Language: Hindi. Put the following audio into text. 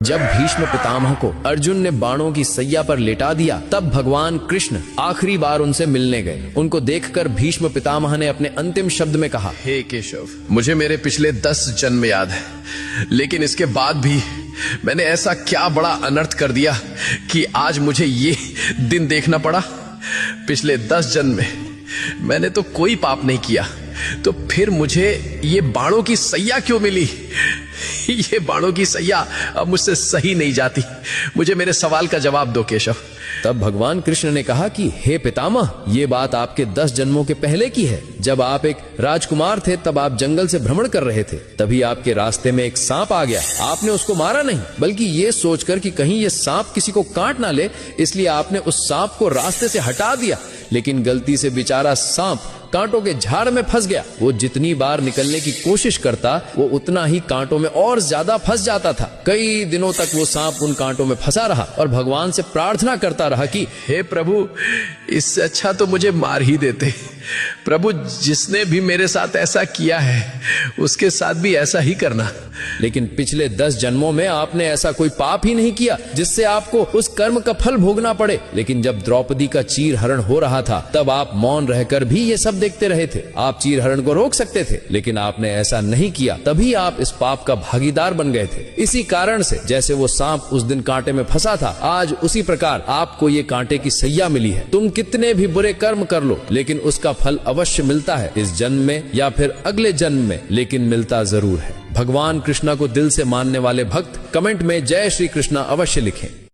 जब भीष्म पितामह को अर्जुन ने बाणों की सैया पर लेटा दिया, तब भगवान कृष्ण आखिरी बार उनसे मिलने गए। उनको देखकर भीष्म पितामह ने अपने अंतिम शब्द में कहा, हे केशव, मुझे मेरे पिछले 10 जन्म याद है, लेकिन इसके बाद भी मैंने ऐसा क्या बड़ा अनर्थ कर दिया कि आज मुझे ये दिन देखना पड़ा। पिछले 10 जन्म में मैंने तो कोई पाप नहीं किया, तो फिर मुझे ये बाणों की सैया क्यों मिली? ये बाणों की सैया अब मुझसे सही नहीं जाती। मुझे मेरे सवाल का जवाब दो केशव। तब भगवान कृष्ण ने कहा कि हे पितामह, ये बात आपके 10 जन्मों के पहले की है। जब आप एक राजकुमार थे, तब आप जंगल से भ्रमण कर रहे थे। तभी आपके रास्ते में एक सांप आ गया। आपने उसको मारा नहीं, बल्कि ये सोचकर कि कहीं ये सांप किसी को काट ना ले, इसलिए आपने उस सांप को रास्ते से हटा दिया। लेकिन गलती से बेचारा सांप कांटों के झाड़ में फंस गया। वो जितनी बार निकलने की कोशिश करता, वो उतना ही कांटों में और ज्यादा फंस जाता था। कई दिनों तक वो सांप उन कांटों में फंसा रहा और भगवान से प्रार्थना करता रहा कि हे प्रभु, इससे अच्छा तो मुझे मार ही देते। प्रभु, जिसने भी मेरे साथ ऐसा किया है, उसके साथ भी ऐसा ही करना। लेकिन पिछले 10 जन्मों में आपने ऐसा कोई पाप ही नहीं किया जिससे आपको उस कर्म का फल भोगना पड़े। लेकिन जब द्रौपदी का चीर हरण हो रहा था, तब आप मौन रहकर भी ये सब देखते रहे थे। आप चीर हरण को रोक सकते थे, लेकिन आपने ऐसा नहीं किया। तभी आप इस पाप का भागीदार बन गए थे। इसी कारण से जैसे वो सांप उस दिन कांटे में फंसा था, आज उसी प्रकार आपको ये कांटे की सैया मिली है। तुम कितने भी बुरे कर्म कर लो, लेकिन उसका फल अवश्य मिलता है, इस जन्म में या फिर अगले जन्म में, लेकिन मिलता जरूर है। भगवान कृष्णा को दिल से मानने वाले भक्त कमेंट में जय श्री कृष्णा अवश्य लिखें।